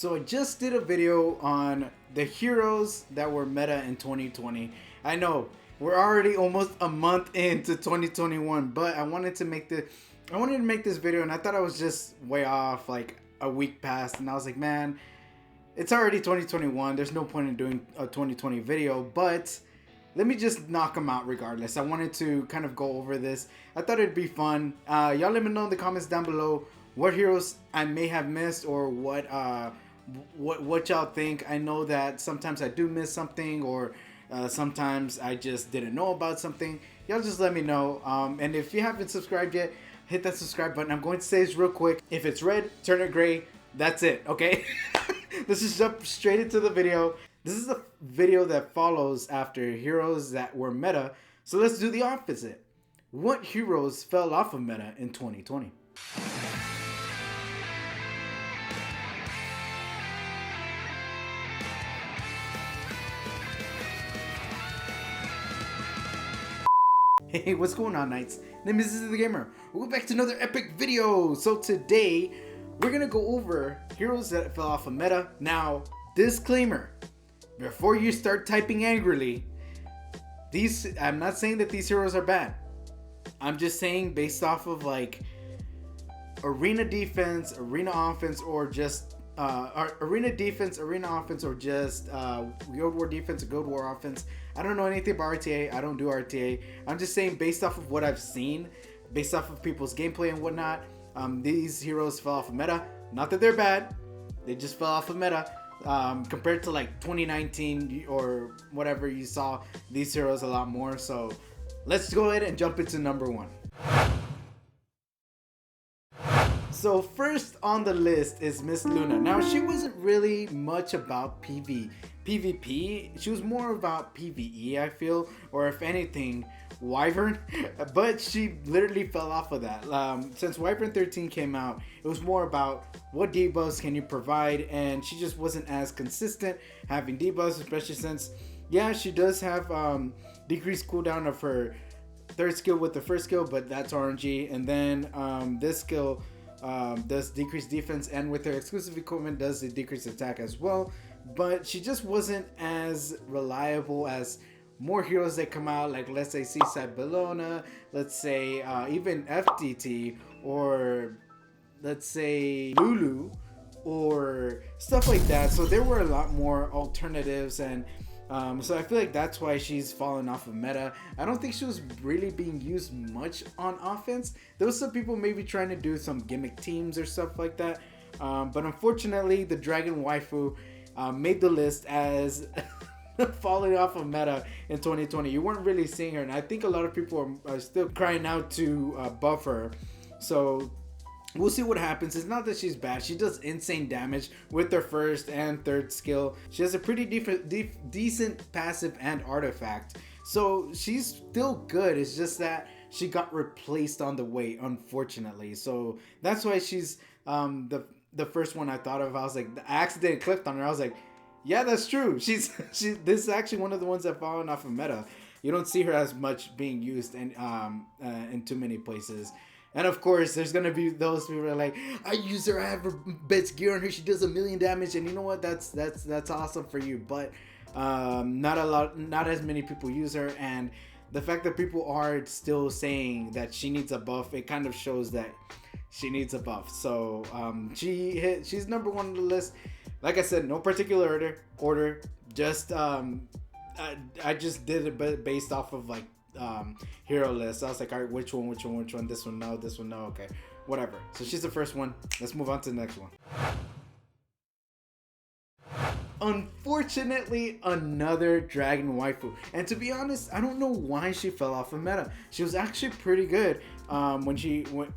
So I just did a video on the heroes that were meta in 2020. I know we're already almost a month into 2021, but I wanted to make this video, and I thought I was just way off, like a week past, and I was like, man, it's already 2021. There's no point in doing a 2020 video, but let me just knock them out regardless. I wanted to kind of go over this. I thought it'd be fun. Y'all let me know in the comments down below what heroes I may have missed, or what y'all think. I know that sometimes I do miss something, or sometimes I just didn't know about something. Y'all just let me know. And if you haven't subscribed yet, hit that subscribe button. I'm going to say this real quick. If it's red, turn it gray. That's it, okay? Let's just jump straight into the video. This is a video that follows after heroes that were meta. So let's do the opposite. What heroes fell off of meta in 2020? Hey, what's going on, Knights? Name is the Gamer. We're back to another epic video. So today, we're gonna go over heroes that fell off of meta. Now, disclaimer, before you start typing angrily, I'm not saying that these heroes are bad. I'm just saying based off of like arena defense, arena offense, or just arena defense, arena offense, or just Guild War defense, Guild War offense. I don't know anything about RTA. I don't do RTA. I'm just saying based off of what I've seen, based off of people's gameplay and whatnot, these heroes fell off of meta. Not that they're bad, they just fell off of meta. Compared to like 2019 or whatever, you saw these heroes a lot more. So let's go ahead and jump into number one. So first on the list is Miss Luna. Now, she wasn't really much about PvP. She was more about PvE, I feel, or if anything, Wyvern. But she literally fell off of that. Since Wyvern 13 came out, it was more about what debuffs can you provide, and she just wasn't as consistent having debuffs, especially since, yeah, she does have decreased cooldown of her third skill with the first skill, but that's RNG. And then this skill does decrease defense, and with her exclusive equipment does the decrease attack as well. But she just wasn't as reliable as more heroes that come out, like let's say Seaside Bellona, let's say even FDT, or let's say Lulu, or stuff like that. So there were a lot more alternatives, and so I feel like that's why she's fallen off of meta. I don't think she was really being used much on offense. There was some people maybe trying to do some gimmick teams or stuff like that, but unfortunately the Dragon Waifu made the list as falling off of meta in 2020. You weren't really seeing her, and I think a lot of people are still crying out to buff her. So we'll see what happens. It's not that she's bad. She does insane damage with her first and third skill. She has a pretty decent passive and artifact. So she's still good. It's just that she got replaced on the way, unfortunately. So that's why she's the first one I thought of. I was like, I accidentally clicked on her. I was like, yeah, that's true. This is actually one of the ones that fallen off of meta. You don't see her as much being used in too many places. And of course, there's gonna be those people who are like, I use her, I have her best gear on her, she does 1,000,000 damage, and you know what? That's awesome for you. But not as many people use her, and the fact that people are still saying that she needs a buff, it kind of shows that she needs a buff. So she's number one on the list. Like I said, no particular order. Just I just did it based off of like hero list. I was like, all right, which one? This one, no. This one, no. Okay, whatever. So she's the first one. Let's move on to the next one. Unfortunately, another Dragon Waifu. And to be honest, I don't know why she fell off of meta. She was actually pretty good when she went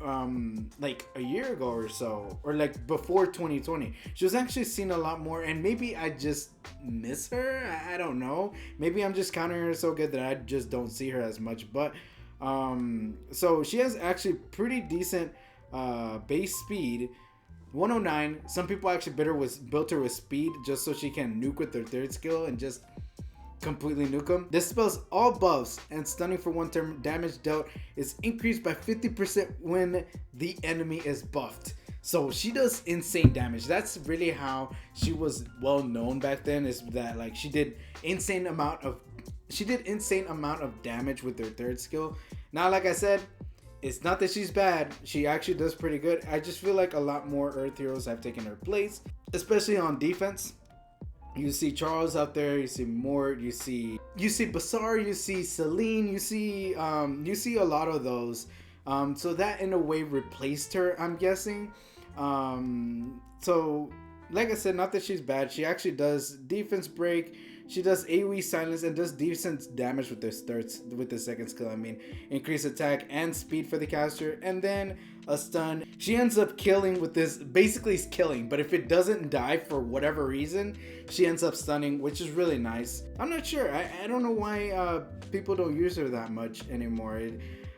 like a year ago or so, or like before 2020. She was actually seen a lot more, and maybe I just miss her. I don't know. Maybe I'm just counting her so good that I just don't see her as much. But so she has actually pretty decent base speed. 109. Some people actually built her with speed just so she can nuke with her third skill and just completely nuke them. This spells all buffs and stunning for one turn. Damage dealt is increased by 50% when the enemy is buffed. So she does insane damage. That's really how she was well known back then, is that like she did insane amount of damage with her third skill. Now, like I said, it's not that she's bad. She actually does pretty good. I just feel like a lot more Earth heroes have taken her place, especially on defense. You see Charles out there, you see Mort, you see Basar, you see Celine, you see a lot of those. So that in a way replaced her, I'm guessing. So like I said, not that she's bad. She actually does defense break. She does AoE silence and does decent damage with the second skill. I mean, increase attack and speed for the caster, and then a stun. She ends up killing with this, basically killing, but if it doesn't die for whatever reason, she ends up stunning, which is really nice. I'm not sure. I don't know why people don't use her that much anymore.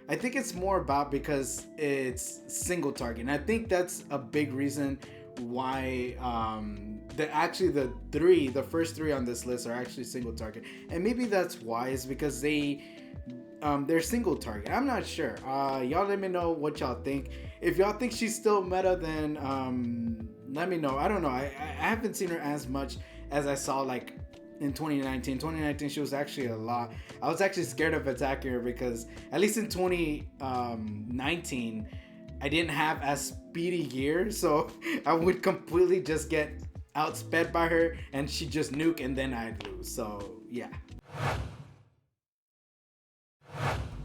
I think it's more about because it's single target, and I think that's a big reason why the first three on this list are actually single target, and maybe that's why, is because they're single target. I'm not sure. Y'all let me know what y'all think. If y'all think she's still meta, then let me know. I don't know. I haven't seen her as much as I saw like in 2019. She was actually a lot. I was actually scared of attacking her because at least in 2019 I didn't have as speedy gear, so I would completely just get outsped by her and she just nuke and then I'd lose. So yeah.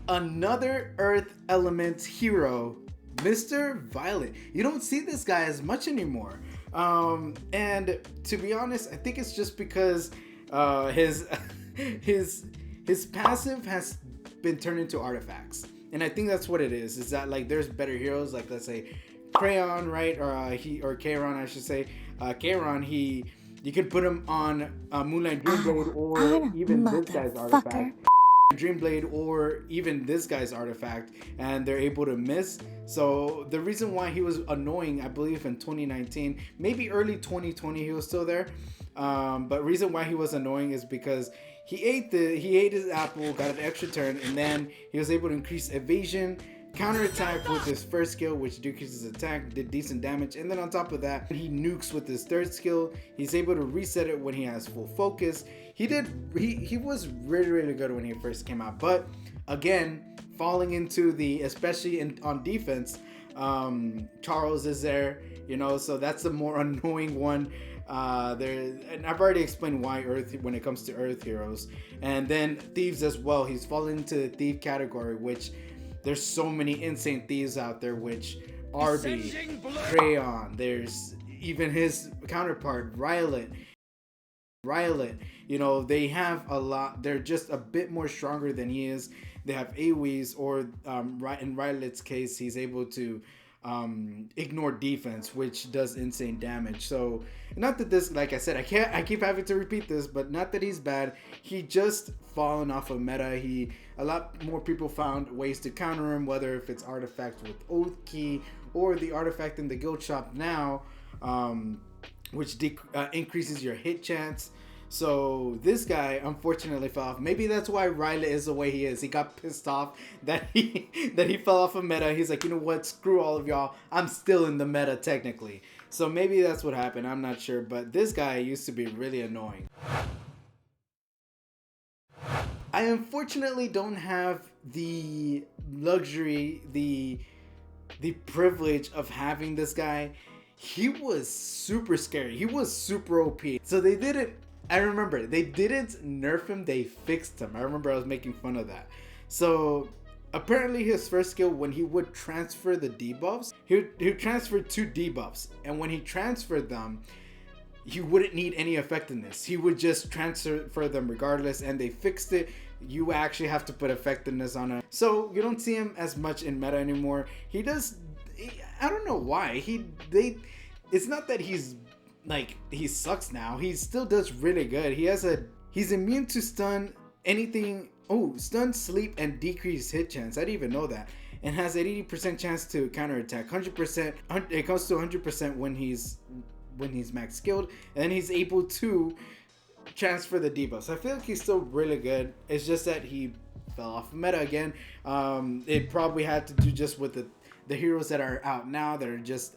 Another Earth Element hero, Mr. Violet. You don't see this guy as much anymore. And to be honest, I think it's just because his passive has been turned into artifacts. And I think that's what it is that like there's better heroes, like let's say Crayon, right? Or Kayron, I should say. Kayron, you could put him on Moonlight Dreamblade or even this guy's artifact. Dreamblade or even this guy's artifact, and they're able to miss. So the reason why he was annoying, I believe in 2019, maybe early 2020 he was still there. But reason why he was annoying is because he ate his apple, got an extra turn, and then he was able to increase evasion, counterattack with his first skill, which decreases attack, did decent damage, and then on top of that, he nukes with his third skill. He's able to reset it when he has full focus. He was really good when he first came out, but again, falling into especially on defense, Charles is there, so that's the more annoying one. And I've already explained why when it comes to Earth heroes, and then thieves as well. He's fallen into the thief category, which there's so many insane thieves out there, which Arby, Crayon, there's even his counterpart Rylet, they have a lot. They're just a bit more stronger than he is. They have AoEs, or in Rylet's case, he's able to ignore defense, which does insane damage. So not that this, like I said, I keep having to repeat this, but not that he's bad. He just fallen off of meta. A lot more people found ways to counter him, whether if it's artifact with Oath Key or the artifact in the guild shop now, which increases your hit chance. So this guy unfortunately fell off. Maybe that's why Riley is the way he is. He got pissed off that he fell off of meta. He's like, you know what? Screw all of y'all. I'm still in the meta technically. So maybe that's what happened. I'm not sure. But this guy used to be really annoying. I unfortunately don't have the luxury, the privilege of having this guy. He was super scary. He was super OP. So I remember they didn't nerf him, they fixed him. I remember I was making fun of that. So apparently his first skill, when he would transfer the debuffs, he would transfer 2 debuffs, and when he transferred them, he wouldn't need any effectiveness. He would just transfer them regardless, and they fixed it. You actually have to put effectiveness on it. So you don't see him as much in meta anymore. I don't know why. It's not that he sucks now. He still does really good. He's immune to stun, anything. Stun, sleep, and decreased hit chance. I didn't even know that. And has an 80% chance to counterattack. 100%. It comes to 100% when he's max skilled, and he's able to transfer the debuffs. I feel like he's still really good. It's just that he fell off meta again. It probably had to do just with the heroes that are out now that are just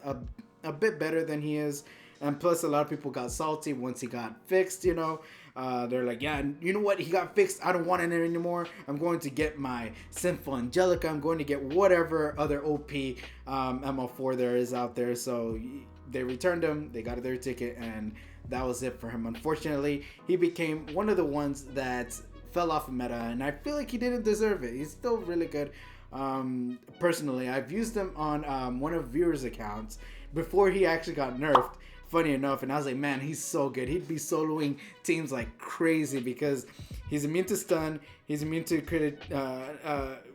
a a bit better than he is. And plus, a lot of people got salty once he got fixed, you know. They're like, yeah, you know what? He got fixed. I don't want it anymore. I'm going to get my Sinful Angelica. I'm going to get whatever other OP ML4 there is out there. So they returned him. They got their ticket, and that was it for him. Unfortunately, he became one of the ones that fell off of meta, and I feel like he didn't deserve it. He's still really good. Personally, I've used him on one of viewers' accounts before he actually got nerfed. Funny enough, and I was like, man, he's so good. He'd be soloing teams like crazy because he's immune to stun, he's immune to crit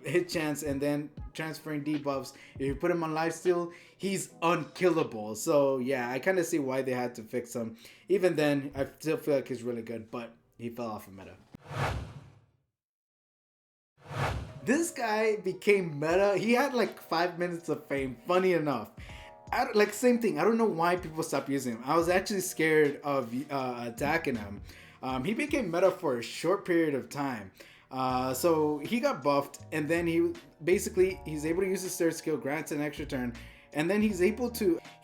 hit chance, and then transferring debuffs. If you put him on lifesteal, he's unkillable. So yeah, I kind of see why they had to fix him. Even then, I still feel like he's really good, but he fell off of meta. This guy became meta. He had like 5 minutes of fame, funny enough. Like, same thing. I don't know why people stopped using him. I was actually scared of attacking him. He became meta for a short period of time. So he got buffed, and then he's able to use his third skill, grants an extra turn, and then he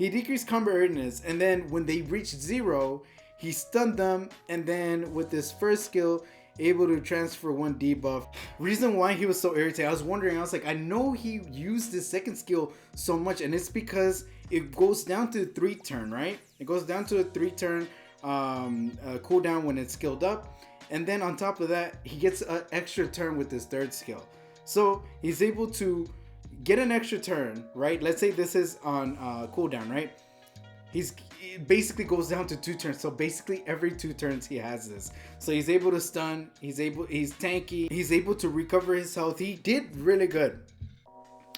decreased combat readiness, and then when they reached 0, he stunned them, and then with his first skill, able to transfer 1 debuff. Reason why he was so irritated, I was wondering, I was like, I know he used his second skill so much, and it's because it goes down to 3 turn, right? It goes down to a 3 turn cooldown when it's skilled up, and then on top of that, he gets an extra turn with his third skill. So he's able to get an extra turn, right? Let's say this is on cooldown, right? It basically goes down to 2 turns. So basically every 2 turns he has this. So he's able to stun, he's tanky, he's able to recover his health. He did really good.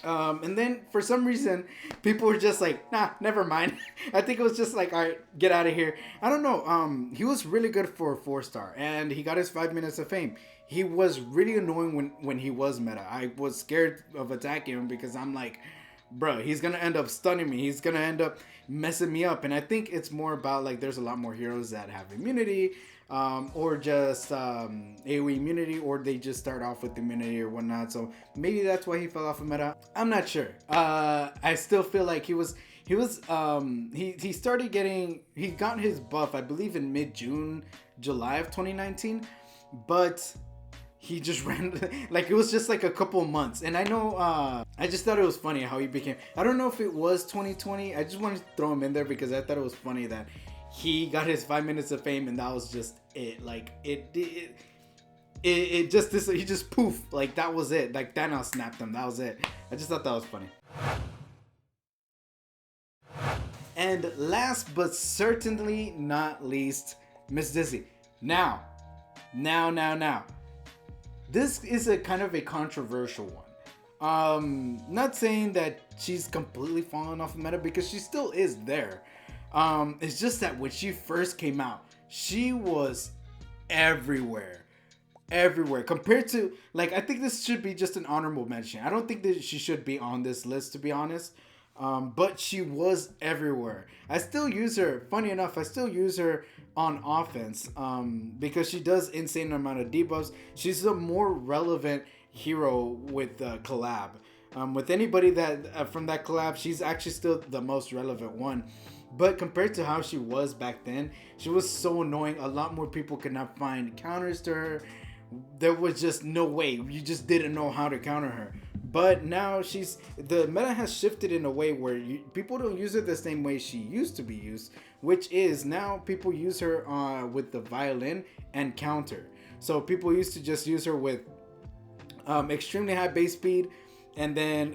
And then for some reason, people were just like, nah, never mind. I think it was just like, all right, get out of here. I don't know. He was really good for a 4-star, and he got his 5 minutes of fame. He was really annoying when he was meta. I was scared of attacking him because I'm like, bro, he's gonna end up stunning me. He's gonna end up messing me up. And I think it's more about like there's a lot more heroes that have immunity, or just AoE immunity, or they just start off with immunity or whatnot. So maybe that's why he fell off of meta. I'm not sure. I still feel like he got his buff, I believe, in mid-June, July of 2019, but he just ran, like, it was just like a couple months. And I know, I just thought it was funny how he became, I don't know if it was 2020. I just wanted to throw him in there because I thought it was funny that he got his 5 minutes of fame and that was just it. Like, he just poof, like that was it. Like Thanos snapped him, that was it. I just thought that was funny. And last but certainly not least, Miss Dizzy. Now. This is a kind of a controversial one. Not saying that she's completely fallen off of meta because she still is there. It's just that when she first came out, she was everywhere. Compared to, like, I think this should be just an honorable mention. I don't think that she should be on this list, to be honest. But she was everywhere. I still use her. Funny enough, I still use her on offense because she does insane amount of debuffs. She's a more relevant hero with collab. With anybody that from that collab, she's actually still the most relevant one. But compared to how she was back then, she was so annoying. A lot more people could not find counters to her. There was just no way. You just didn't know how to counter her. But now the meta has shifted in a way where people don't use her the same way she used to be used, which is now people use her with the violin and counter. So people used to just use her with extremely high base speed, and then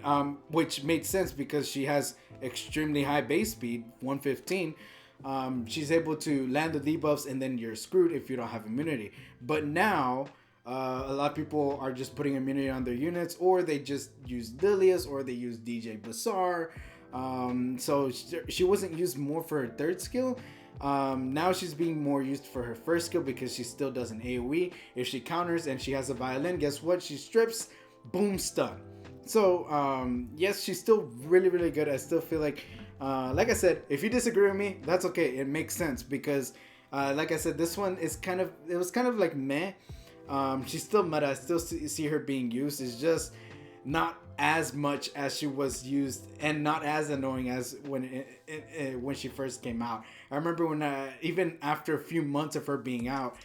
which makes sense because she has extremely high base speed, 115. She's able to land the debuffs, and then you're screwed if you don't have immunity. But now a lot of people are just putting immunity on their units, or they just use Dilius, or they use DJ Bazaar. So she wasn't used more for her third skill. Now she's being more used for her first skill because she still does an AoE. If she counters and she has a violin, guess what? She strips, boom, stun. So yes, she's still really good. I still feel like I said, if you disagree with me, that's okay. It makes sense because like I said, this one is it was kind of like meh. She's still meta. I still see her being used. It's just not as much as she was used, and not as annoying as when she first came out. I remember when even after a few months of her being out,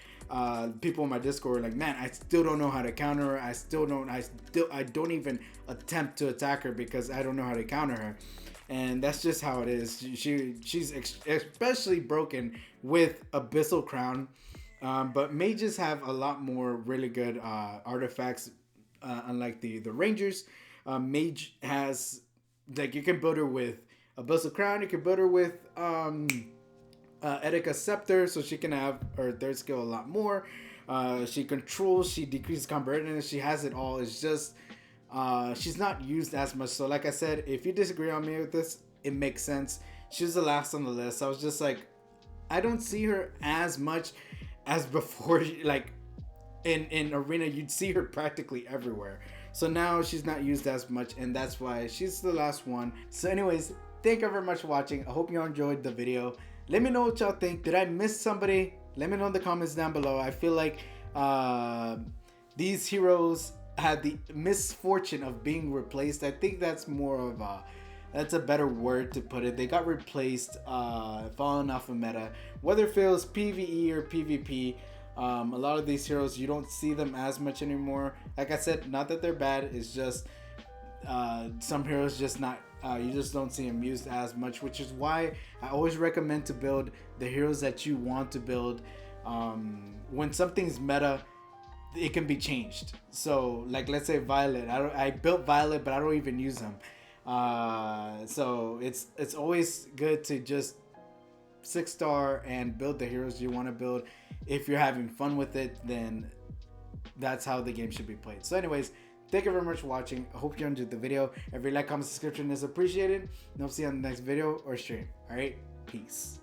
people in my Discord were like, "Man, I still don't know how to counter her. I don't even attempt to attack her because I don't know how to counter her." And that's just how it is. She's especially broken with Abyssal Crown, but mages have a lot more really good artifacts. Unlike the Rangers, mage has, like, you can build her with Abyssal Crown. You can build her with Etika Scepter, so she can have her third skill a lot more. She controls, she decreases combat readiness, she has it all. It's just she's not used as much. So like I said, if you disagree on me with this, it makes sense. She's the last on the list. I was just like, I don't see her as much as before. Like in arena, you'd see her practically everywhere. So now she's not used as much, and that's why she's the last one. So anyways, thank you very much for watching. I hope you all enjoyed the video. Let me know what y'all think. Did I miss somebody? Let me know in the comments down below. I feel like these heroes had the misfortune of being replaced. I think that's more of that's a better word to put it. They got replaced, falling off of meta. Whether it feels PvE or PvP, a lot of these heroes, you don't see them as much anymore. Like I said, not that they're bad. It's just some heroes just not. You just don't see them used as much, which is why I always recommend to build the heroes that you want to build. When something's meta, it can be changed. So like, let's say Violet. I built Violet, but I don't even use them. So it's always good to just 6-star and build the heroes you want to build. If you're having fun with it, then that's how the game should be played. So anyways, thank you very much for watching. I hope you enjoyed the video. Every like, comment, subscription is appreciated. And I'll see you on the next video or stream. Alright, peace.